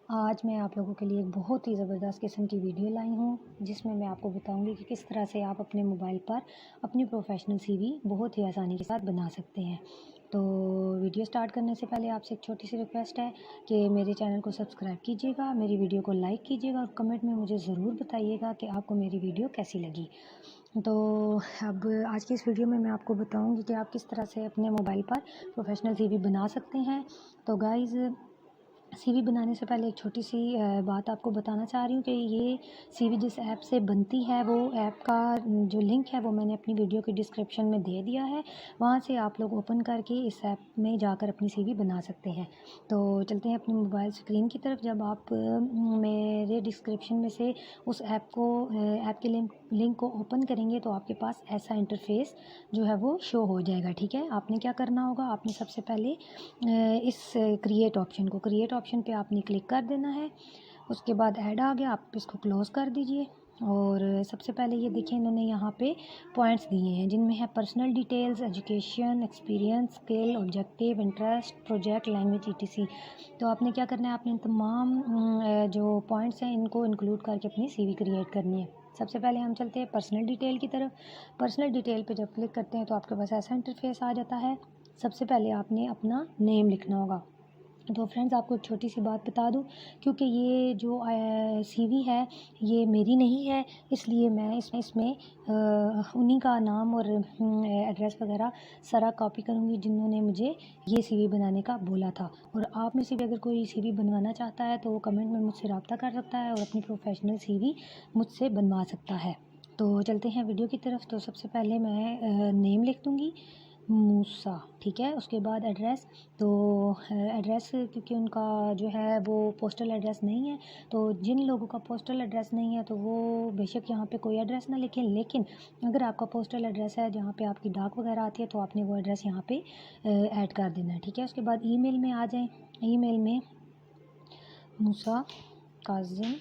आज मैं आप लोगों के लिए एक बहुत ही ज़बरदस्त किस्म की वीडियो लाई हूँ, जिसमें मैं आपको बताऊँगी कि किस तरह से आप अपने मोबाइल पर अपनी प्रोफ़ेशनल सीवी बहुत ही आसानी के साथ बना सकते हैं। तो वीडियो स्टार्ट करने से पहले आपसे एक छोटी सी रिक्वेस्ट है कि मेरे चैनल को सब्सक्राइब कीजिएगा, मेरी वीडियो को लाइक कीजिएगा और कमेंट में मुझे ज़रूर बताइएगा कि आपको मेरी वीडियो कैसी लगी। तो अब आज की इस वीडियो में मैं आपको बताऊँगी कि आप किस तरह से अपने मोबाइल पर प्रोफ़ेशनल सीवी बना सकते हैं। तो गाइज़, सीवी बनाने से पहले एक छोटी सी बात आपको बताना चाह रही हूँ कि ये सीवी जिस ऐप से बनती है, वो ऐप का जो लिंक है वो मैंने अपनी वीडियो की डिस्क्रिप्शन में दे दिया है। वहाँ से आप लोग ओपन करके इस ऐप में जाकर अपनी सीवी बना सकते हैं। तो चलते हैं अपनी मोबाइल स्क्रीन की तरफ। जब आप मेरे डिस्क्रिप्शन में से उस ऐप के लिंक को ओपन करेंगे तो आपके पास ऐसा इंटरफेस जो है वो शो हो जाएगा। ठीक है, आपने क्या करना होगा, आपने सबसे पहले इस क्रिएट ऑप्शन पे आपने क्लिक कर देना है। उसके बाद ऐड आ गया, आप इसको क्लोज़ कर दीजिए। और सबसे पहले ये देखिए, इन्होंने यहाँ पे पॉइंट्स दिए हैं जिनमें है personal details, education, experience, skill, objective, interest, project, language, etc. तो आपने क्या करना है, आपने इन तमाम जो पॉइंट्स हैं इनको इंक्लूड करके अपनी सीवी क्रिएट करनी है। सबसे पहले हम चलते हैं पर्सनल डिटेल की तरफ। पर्सनल डिटेल पे जब क्लिक करते हैं तो आपके पास ऐसा इंटरफेस आ जाता है। सबसे पहले आपने अपना नेम लिखना होगा। तो फ्रेंड्स, आपको एक छोटी सी बात बता दूं, क्योंकि ये जो सीवी है ये मेरी नहीं है, इसलिए मैं इसमें उन्हीं का नाम और एड्रेस वगैरह सारा कॉपी करूँगी जिन्होंने मुझे ये सीवी बनाने का बोला था। और आप में से भी अगर कोई सीवी बनवाना चाहता है तो वो कमेंट में मुझसे रब्ता कर सकता है और अपनी प्रोफेशनल सीवी मुझसे बनवा सकता है। तो चलते हैं वीडियो की तरफ। तो सबसे पहले मैं नेम लिख दूँगी, मूसा। ठीक है, उसके बाद एड्रेस। तो एड्रेस, क्योंकि उनका जो है वो पोस्टल एड्रेस नहीं है, तो जिन लोगों का पोस्टल एड्रेस नहीं है तो वो बेशक यहाँ पे कोई एड्रेस ना लिखें, लेकिन अगर आपका पोस्टल एड्रेस है जहाँ पे आपकी डाक वगैरह आती है तो आपने वो एड्रेस यहाँ पे ऐड कर देना है। ठीक है, उसके बाद ईमेल में आ जाएं। ईमेल में मूसा काजिम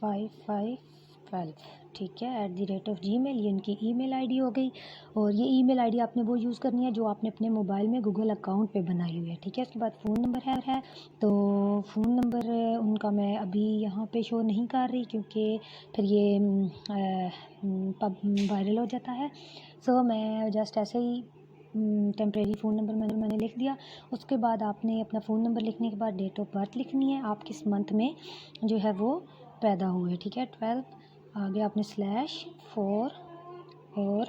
5512, ठीक है, @gmail, ये इनकी ईमेल आईडी हो गई। और ये ईमेल आईडी आपने वो यूज़ करनी है जो आपने अपने मोबाइल में गूगल अकाउंट पे बनाई हुई है। ठीक है, उसके बाद फ़ोन नंबर है। तो फ़ोन नंबर उनका मैं अभी यहाँ पे शो नहीं कर रही, क्योंकि फिर ये वायरल हो जाता है। सो मैं जस्ट ऐसे ही टेम्प्रेरी फ़ोन नंबर मैंने लिख दिया। उसके बाद आपने अपना फ़ोन नंबर लिखने के बाद डेट ऑफ बर्थ लिखनी है, आप किस मंथ में जो है वो पैदा हुए। ठीक है, 12, आगे आपने /4 और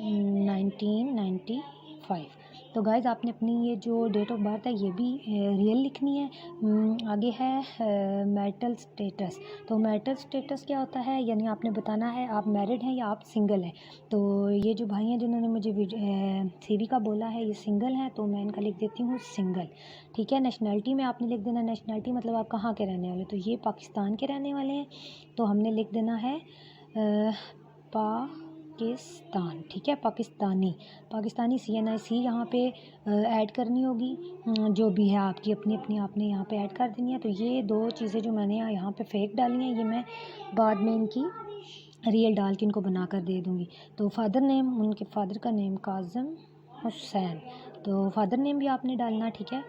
/1995। तो गाइज़, आपने अपनी ये जो डेट ऑफ बर्थ है ये भी रियल लिखनी है। आगे है मैरिटल स्टेटस। तो मैरिटल स्टेटस क्या होता है, यानी आपने बताना है आप मैरिड हैं या आप सिंगल हैं। तो ये जो भाई हैं जिन्होंने मुझे सीवी का बोला है ये सिंगल हैं, तो मैं इनका लिख देती हूँ सिंगल। ठीक है, नेशनैलिटी में आपने लिख देना, नेशनैलिटी मतलब आप कहाँ के रहने वाले, तो ये पाकिस्तान के रहने वाले हैं, तो हमने लिख देना है पाकिस्तान। ठीक है, पाकिस्तानी CNIC यहाँ पे ऐड करनी होगी। जो भी है आपकी अपनी आपने यहाँ पे ऐड कर देनी है। तो ये दो चीज़ें जो मैंने यहाँ पे फेक डाली हैं, ये मैं बाद में इनकी रियल डाल के इनको बना कर दे दूँगी। तो फादर नेम, उनके फादर का नेम काज़म हुसैन, तो फादर नेम भी आपने डालना। ठीक है,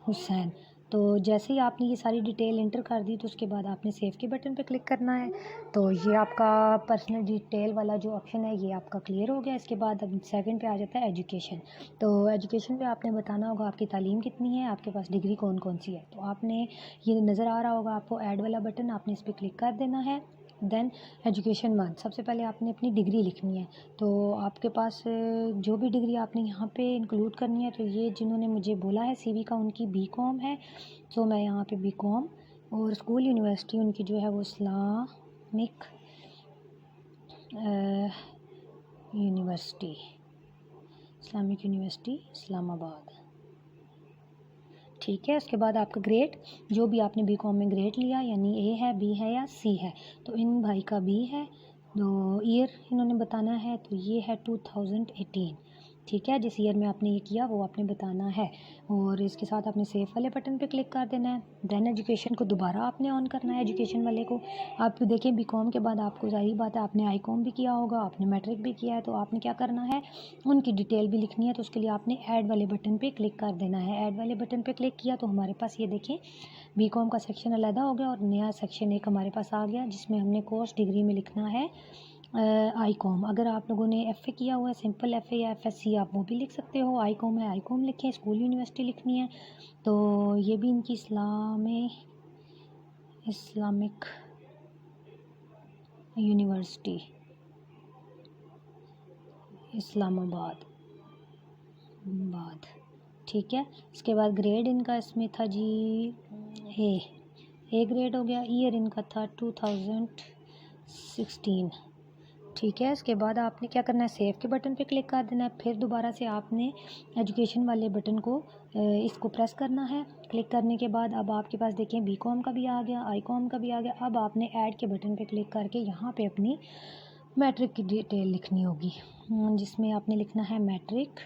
हुसैन। तो जैसे ही आपने ये सारी डिटेल इंटर कर दी तो उसके बाद आपने सेव के बटन पे क्लिक करना है। तो ये आपका पर्सनल डिटेल वाला जो ऑप्शन है ये आपका क्लियर हो गया। इसके बाद अब सेकंड पे आ जाता है एजुकेशन। तो एजुकेशन पे आपने बताना होगा आपकी तालीम कितनी है, आपके पास डिग्री कौन कौन सी है। तो आपने, ये नज़र आ रहा होगा आपको ऐड वाला बटन, आपने इस पर क्लिक कर देना है। देन एजुकेशन मंथ, सबसे पहले आपने अपनी डिग्री लिखनी है। तो आपके पास जो भी डिग्री आपने यहाँ पे इंक्लूड करनी है, तो ये जिन्होंने मुझे बोला है सीवी का उनकी बीकॉम है, तो मैं यहाँ पे बीकॉम। और स्कूल यूनिवर्सिटी उनकी जो है वो इस्लामिक यूनिवर्सिटी इस्लामाबाद। ठीक है, उसके बाद आपका ग्रेड, जो भी आपने बीकॉम में ग्रेड लिया, यानी A है, B है या C है, तो इन भाई का B है। तो ईयर इन्होंने बताना है, तो ये है 2018। ठीक है। जिस ईयर में आपने ये किया वो आपने बताना है, और इसके साथ आपने सेव वाले बटन पे क्लिक कर देना है। देन एजुकेशन को दोबारा आपने ऑन करना है, एजुकेशन वाले को। आप देखें बीकॉम के बाद आपको ज़ाहिर बात है आपने आईकॉम भी किया होगा, आपने मैट्रिक भी किया है, तो आपने क्या करना है, उनकी डिटेल भी लिखनी है। तो उसके लिए आपने ऐड वाले बटन पे क्लिक कर देना है। ऐड वाले बटन पे क्लिक किया तो हमारे पास ये देखें बीकॉम का सेक्शन अलहदा हो गया और नया सेक्शन एक हमारे पास आ गया, जिसमें हमने कोर्स डिग्री में लिखना है आईकॉम। अगर आप लोगों ने एफ़ए किया हुआ है, सिंपल एफ़ए या एफएससी, आप वो भी लिख सकते हो। आईकॉम है, आईकॉम लिखें। स्कूल यूनिवर्सिटी लिखनी है तो ये भी इनकी इस्लामिक यूनिवर्सिटी इस्लामाबाद ठीक है। इसके बाद ग्रेड इनका इसमें था जी ए ग्रेड हो गया। ईयर इनका था 2016, ठीक है। इसके बाद आपने क्या करना है, सेव के बटन पे क्लिक कर देना है। फिर दोबारा से आपने एजुकेशन वाले बटन को इसको प्रेस करना है। क्लिक करने के बाद अब आपके पास देखें बीकॉम का भी आ गया, आईकॉम का भी आ गया। अब आपने ऐड के बटन पे क्लिक करके यहाँ पे अपनी मैट्रिक की डिटेल लिखनी होगी, जिसमें आपने लिखना है मैट्रिक,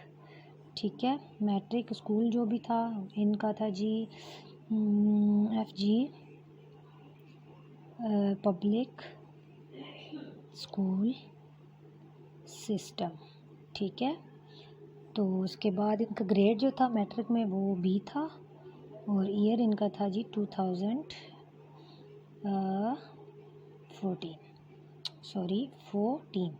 ठीक है। मैट्रिक स्कूल जो भी था इनका था जी FG पब्लिक स्कूल सिस्टम, ठीक है। तो उसके बाद इनका ग्रेड जो था मैट्रिक में वो B था, और ईयर इनका था जी 2014,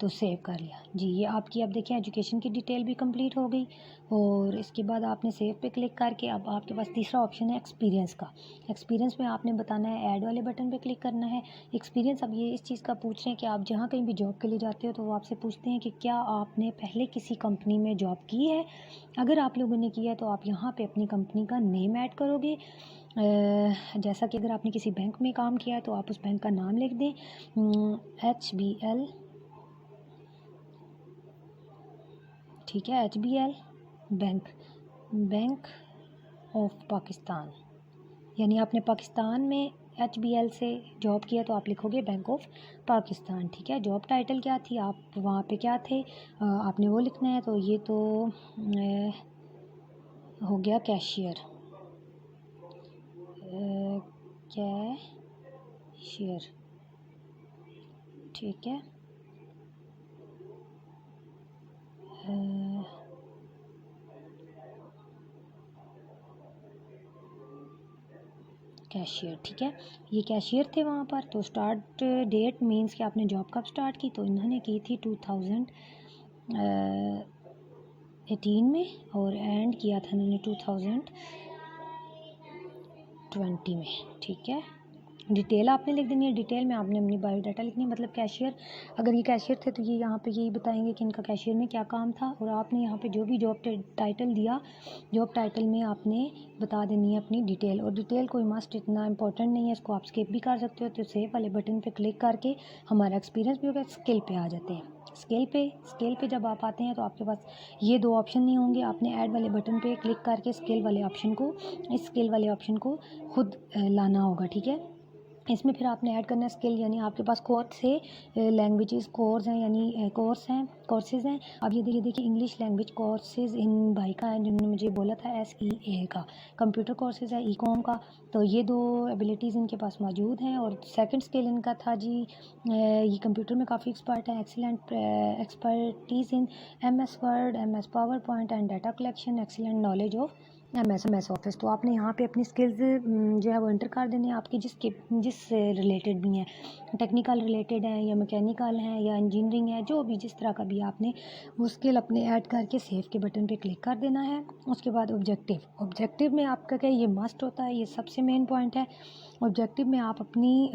तो सेव कर लिया जी। ये आपकी अब देखिए एजुकेशन की डिटेल भी कंप्लीट हो गई। और इसके बाद आपने सेव पे क्लिक करके अब आपके पास तीसरा ऑप्शन है एक्सपीरियंस का। एक्सपीरियंस में आपने बताना है ऐड वाले बटन पे क्लिक करना है। एक्सपीरियंस अब ये इस चीज़ का पूछ रहे हैं कि आप जहाँ कहीं भी जॉब के लिए जाते हो तो वो आपसे पूछते हैं कि क्या आपने पहले किसी कंपनी में जॉब की है। अगर आप लोगों ने किया है तो आप यहाँ पर अपनी कंपनी का नेम ऐड करोगे। जैसा कि अगर आपने किसी बैंक में काम किया है तो आप उस बैंक का नाम लिख दें, HBL, ठीक है, HBL बैंक ऑफ पाकिस्तान, यानी आपने पाकिस्तान में HBL से जॉब किया तो आप लिखोगे बैंक ऑफ पाकिस्तान, ठीक है। जॉब टाइटल क्या थी, आप वहाँ पे क्या थे, आपने वो लिखना है। तो ये तो हो गया कैशियर, ठीक है। कैशियर, ठीक है। ये कैशियर थे वहाँ पर। तो स्टार्ट डेट मींस कि आपने जॉब कब स्टार्ट की, तो इन्होंने की थी 2018 में, और एंड किया था इन्होंने 2020 में, ठीक है। डिटेल आपने लिख देनी है। डिटेल में आपने अपनी बायोडाटा लिखनी है। मतलब कैशियर, अगर ये कैशियर थे तो ये यहाँ पे यही बताएंगे कि इनका कैशियर में क्या काम था, और आपने यहाँ पे जो भी जॉब टाइटल दिया, जॉब टाइटल में आपने बता देनी है अपनी डिटेल। और डिटेल कोई मस्ट इतना इंपॉर्टेंट नहीं है, इसको आप स्किप भी कर सकते हो। तो सेव वाले बटन पे क्लिक करके हमारा एक्सपीरियंस भी होगा। स्किल पे आ जाते हैं। स्केल पे जब आप आते हैं तो आपके पास ये दो ऑप्शन नहीं होंगे। आपने ऐड वाले बटन पे क्लिक करके स्केल वाले ऑप्शन को खुद लाना होगा, ठीक है। इसमें फिर आपने ऐड करना है स्किल, यानी आपके पास कौन से लैंग्वेजेस कोर्स हैं, यानी कोर्सेज़ हैं। अब ये देखिए इंग्लिश लैंग्वेज कोर्सेज़ इन भाई का है, जिन्होंने मुझे बोला था SEA का। कंप्यूटर कोर्सेज़ है ईकॉम का। तो ये दो एबिलिटीज़ इनके पास मौजूद हैं। और सेकंड स्किल इनका था जी ये कंप्यूटर में काफ़ी एक्सपर्ट है। Excellent expertise in MS word, MS power point and data collection, excellent knowledge of MS office. तो आपने यहाँ पे अपनी स्किल्स जो है वो एंटर कर देने हैं, आपकी जिस रिलेटेड भी हैं, टेक्निकल रिलेटेड हैं या मैकेनिकल हैं या इंजीनियरिंग है, जो भी जिस तरह का भी आपने वो स्किल अपने ऐड करके सेव के बटन पे क्लिक कर देना है। उसके बाद ऑब्जेक्टिव में आपका क्या ये मस्ट होता है, ये सबसे मेन पॉइंट है। ऑब्जेक्टिव में आप अपनी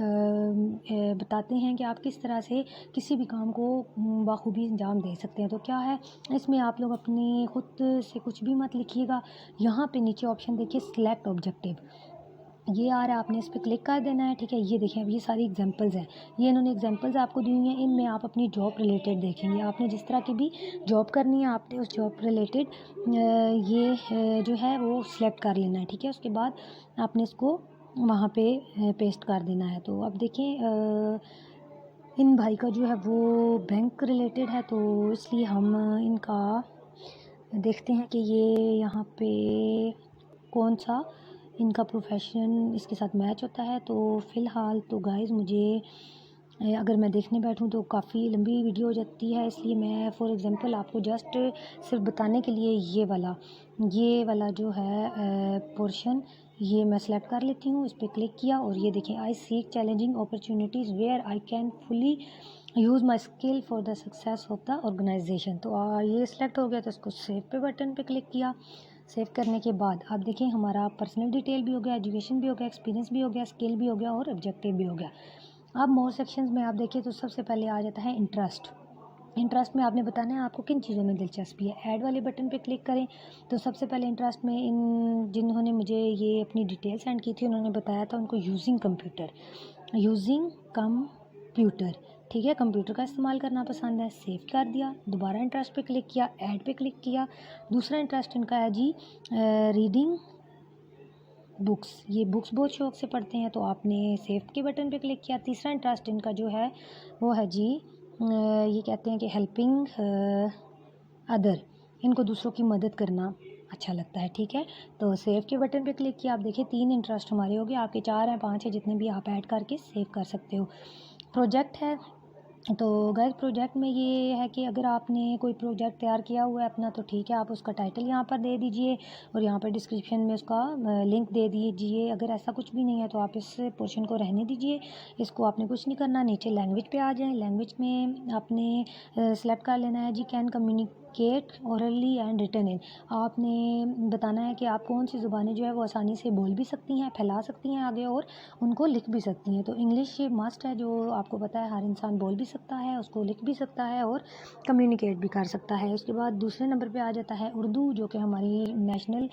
बताते हैं कि आप किस तरह से किसी भी काम को बखूबी अंजाम दे सकते हैं। तो क्या है इसमें, आप लोग अपनी खुद से कुछ भी मत लिखिएगा। यहाँ पे नीचे ऑप्शन देखिए सिलेक्ट ऑब्जेक्टिव, ये आ रहा है, आपने इस पर क्लिक कर देना है, ठीक है। ये देखें अब ये सारी एग्जांपल्स हैं, ये इन्होंने एग्जांपल्स आपको दी हुई हैं। इनमें आप अपनी जॉब रिलेटेड देखेंगे, आपने जिस तरह की भी जॉब करनी है आपने उस जॉब रिलेटेड ये जो है वो सिलेक्ट कर लेना है, ठीक है। उसके बाद आपने इसको वहाँ पे पेस्ट कर देना है। तो अब देखें इन भाई का जो है वो बैंक रिलेटेड है, तो इसलिए हम इनका देखते हैं कि ये यहाँ पे कौन सा इनका प्रोफेशन इसके साथ मैच होता है। तो फ़िलहाल तो गाइस मुझे अगर मैं देखने बैठूं तो काफ़ी लंबी वीडियो हो जाती है, इसलिए मैं फॉर एग्ज़ाम्पल आपको जस्ट सिर्फ बताने के लिए ये वाला जो है पोर्शन ये मैं सेलेक्ट कर लेती हूँ। इस पर क्लिक किया और ये देखें, I seek challenging opportunities where I can fully use my skill for the success of the organisation. तो ये सिलेक्ट हो गया, तो इसको सेव पे बटन पे क्लिक किया। सेव करने के बाद आप देखें हमारा पर्सनल डिटेल भी हो गया, एजुकेशन भी हो गया, एक्सपीरियंस भी हो गया, स्किल भी हो गया और ऑब्जेक्टिव भी हो गया। अब मोर सेक्शंस में आप देखिए तो सबसे पहले आ जाता है इंटरेस्ट। इंटरेस्ट में आपने बताना है आपको किन चीज़ों में दिलचस्पी है। ऐड वाले बटन पे क्लिक करें तो सबसे पहले इंटरेस्ट में इन जिन्होंने मुझे ये अपनी डिटेल सेंड की थी उन्होंने बताया था उनको यूजिंग कंप्यूटर, ठीक है, कंप्यूटर का इस्तेमाल करना पसंद है। सेव कर दिया, दोबारा इंटरेस्ट पे क्लिक किया, ऐड पे क्लिक किया। दूसरा इंटरेस्ट इनका है जी रीडिंग बुक्स, ये बुक्स बहुत शौक़ से पढ़ते हैं, तो आपने सेव के बटन पे क्लिक किया। तीसरा इंटरेस्ट इनका जो है वो है जी ये कहते हैं कि हेल्पिंग अदर, इनको दूसरों की मदद करना अच्छा लगता है, ठीक है। तो सेव के बटन पे क्लिक किया। आप देखिए 3 इंटरेस्ट हमारे हो गए, आपके 4 हैं 5 हैं, जितने भी आप ऐड करके सेव कर सकते हो। प्रोजेक्ट है, तो गाइस प्रोजेक्ट में ये है कि अगर आपने कोई प्रोजेक्ट तैयार किया हुआ है अपना तो ठीक है, आप उसका टाइटल यहाँ पर दे दीजिए और यहाँ पर डिस्क्रिप्शन में उसका लिंक दे दीजिए। अगर ऐसा कुछ भी नहीं है तो आप इस पोर्शन को रहने दीजिए, इसको आपने कुछ नहीं करना। नीचे लैंग्वेज पे आ जाएं, लैंग्वेज में आपने सेलेक्ट कर लेना है जी can communicate orally and written in. आपने बताना है कि आप कौन सी ज़ुबानें जो है वो आसानी से बोल भी सकती हैं, फैला सकती हैं आगे और उनको लिख भी सकती हैं। तो इंग्लिश मस्ट है, जो आपको पता है हर इंसान बोल भी सकता है, उसको लिख भी सकता है और कम्युनिकेट भी कर सकता है। उसके बाद दूसरे नंबर पे आ जाता है उर्दू, जो कि हमारी नेशनल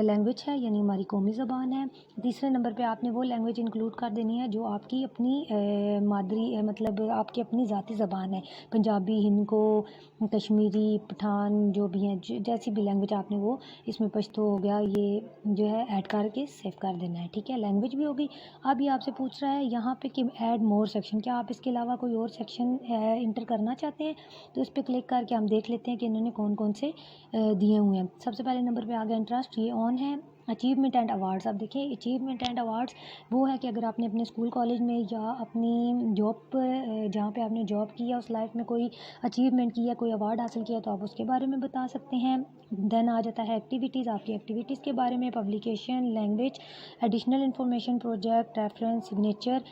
लैंग्वेज है, यानी हमारी कौमी ज़बान है। तीसरे नंबर पे आपने वो लैंग्वेज इंक्लूड कर देनी है जो आपकी अपनी मादरी मतलब आपकी अपनी ज़ाती ज़बान है। पंजाबी, हिंदको, कश्मीरी, पठान जो भी हैं, जैसी भी लैंग्वेज आपने वो इसमें पश्तो हो गया, ये जो है ऐड करके सेव कर देना है, ठीक है। लैंग्वेज भी होगी। अब ये आपसे पूछ रहा है यहाँ पे कि ऐड मोर सेक्शन, क्या आप इसके अलावा कोई और सेक्शन इंटर करना चाहते हैं। तो इस पर क्लिक करके हम देख लेते हैं कि इन्होंने कौन कौन से दिए हुए हैं। सबसे पहले नंबर पे आ गया इंटरेस्ट, ये ऑन है। अचीवमेंट एंड अवार्ड्स, अब देखिए अचीवमेंट एंड अवार्ड्स वो है कि अगर आपने अपने स्कूल कॉलेज में या अपनी जॉब जहाँ पे आपने जॉब की है उस लाइफ में कोई अचीवमेंट की है, कोई अवार्ड हासिल किया, तो आप उसके बारे में बता सकते हैं। देन आ जाता है एक्टिविटीज़, आपकी एक्टिविटीज़ के बारे में, publication, language, additional information, project, reference, signature.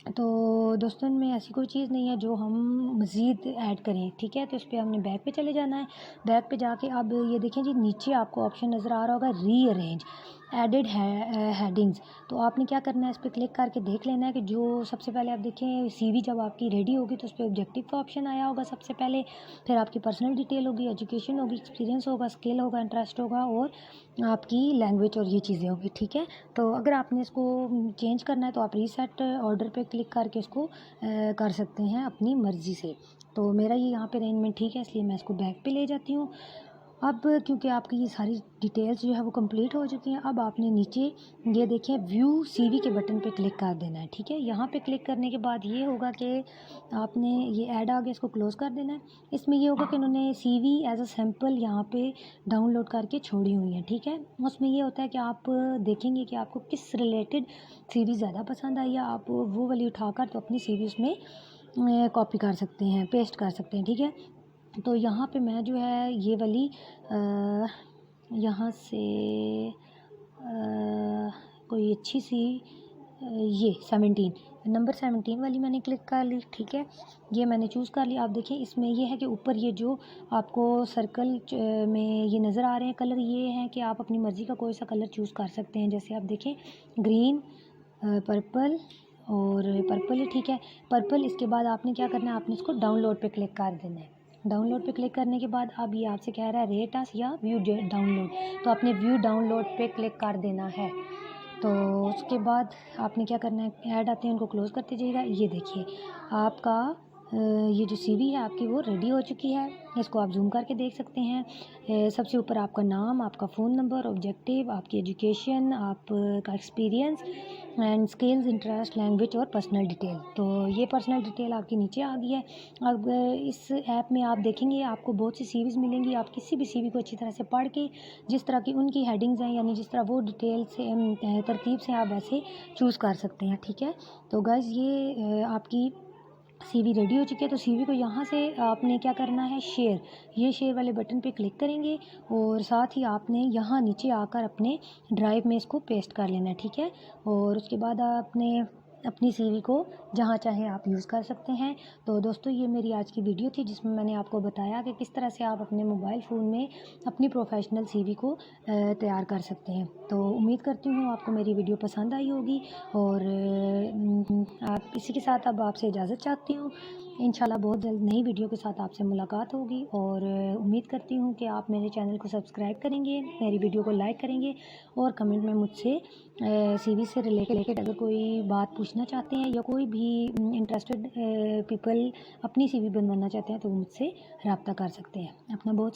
तो दोस्तों इनमें ऐसी कोई चीज़ नहीं है जो हम मज़ीद ऐड करें, ठीक है। तो इस पर हमने बैक पे चले जाना है। बैक पे जाके अब ये देखें जी नीचे आपको ऑप्शन नज़र आ रहा होगा रीअरेंज एडेड हेडिंग्स। तो आपने क्या करना है, इस पर क्लिक करके देख लेना है कि जो सबसे पहले आप देखें सीवी जब आपकी रेडी होगी तो उस पर ऑब्जेक्टिव का ऑप्शन आया होगा सबसे पहले, फिर आपकी पर्सनल डिटेल होगी, एजुकेशन होगी, एक्सपीरियंस होगा, स्किल होगा, इंटरेस्ट होगा और आपकी लैंग्वेज और ये चीज़ें होंगी, ठीक है। तो अगर आपने इसको चेंज करना है तो आप रीसेट ऑर्डर पे क्लिक करके इसको कर सकते हैं अपनी मर्ज़ी से। तो मेरा ये यहाँ पे अरेंजमेंट ठीक है, इसलिए मैं इसको बैक पे ले जाती हूँ। अब क्योंकि आपकी ये सारी डिटेल्स जो है वो कंप्लीट हो चुकी हैं, अब आपने नीचे ये देखिए व्यू सीवी के बटन पे क्लिक कर देना है, ठीक है। यहाँ पे क्लिक करने के बाद ये होगा कि आपने ये ऐड आ गया, इसको क्लोज़ कर देना है। इसमें ये होगा कि उन्होंने सीवी एज अ सैम्पल यहाँ पे डाउनलोड करके छोड़ी हुई है, ठीक है। उसमें ये होता है कि आप देखेंगे कि आपको किस रिलेटेड सीवी ज़्यादा पसंद आई, या आप वो वाली उठाकर तो अपनी सीवी उसमें कॉपी कर सकते हैं, पेस्ट कर सकते हैं, ठीक है। तो यहाँ पे मैं जो है ये वाली यहाँ से कोई अच्छी सी ये 17 नंबर 17 वाली मैंने क्लिक कर ली, ठीक है। ये मैंने चूज़ कर लिया। आप देखिए इसमें ये है कि ऊपर ये जो आपको सर्कल में ये नज़र आ रहे हैं कलर, ये हैं कि आप अपनी मर्ज़ी का कोई सा कलर चूज़ कर सकते हैं। जैसे आप देखें ग्रीन, पर्पल और पर्पल ही ठीक है, पर्पल। इसके बाद आपने क्या करना है, आपने इसको डाउनलोड पे क्लिक कर देना है। डाउनलोड पे क्लिक करने के बाद अब ये आपसे कह रहा है रेट अस या व्यू डाउनलोड, तो आपने व्यू डाउनलोड पे क्लिक कर देना है। तो उसके बाद आपने क्या करना है, ऐड आते हैं उनको क्लोज़ करते जाइएगा। ये देखिए आपका ये जो सीवी है आपकी वो रेडी हो चुकी है। इसको आप जूम करके देख सकते हैं। सबसे ऊपर आपका नाम, आपका फ़ोन नंबर, ऑब्जेक्टिव, आपकी एजुकेशन, आपका experience and skills, interest, language और पर्सनल डिटेल। तो ये पर्सनल डिटेल आपकी नीचे आ गई है। अब इस ऐप में आप देखेंगे आपको बहुत सी सीवीज़ मिलेंगी। आप किसी भी सीवी को अच्छी तरह से पढ़ के जिस तरह की उनकी हेडिंग्स हैं, यानी जिस तरह वो डिटेल से तरतीब से आप वैसे चूज़ कर सकते हैं। ठीक है, तो गाइज़ ये आपकी सीवी रेडी हो चुकी है। तो सीवी को यहाँ से आपने क्या करना है, शेयर, ये शेयर वाले बटन पे क्लिक करेंगे और साथ ही आपने यहाँ नीचे आकर अपने ड्राइव में इसको पेस्ट कर लेना है। ठीक है, और उसके बाद आपने अपनी सीवी को जहाँ चाहे आप यूज़ कर सकते हैं। तो दोस्तों ये मेरी आज की वीडियो थी जिसमें मैंने आपको बताया कि किस तरह से आप अपने मोबाइल फ़ोन में अपनी प्रोफेशनल सीवी को तैयार कर सकते हैं। तो उम्मीद करती हूँ आपको मेरी वीडियो पसंद आई होगी और आप इसी के साथ अब आपसे इजाज़त चाहती हूँ। इंशाल्लाह बहुत जल्द नई वीडियो के साथ आपसे मुलाकात होगी और उम्मीद करती हूँ कि आप मेरे चैनल को सब्सक्राइब करेंगे, मेरी वीडियो को लाइक करेंगे और कमेंट में मुझसे सीवी से रिलेटेड अगर कोई बात पूछना चाहते हैं या कोई भी इंटरेस्टेड पीपल अपनी सीवी बनवाना चाहते हैं तो वो मुझसे रब्ता कर सकते हैं। अपना बहुत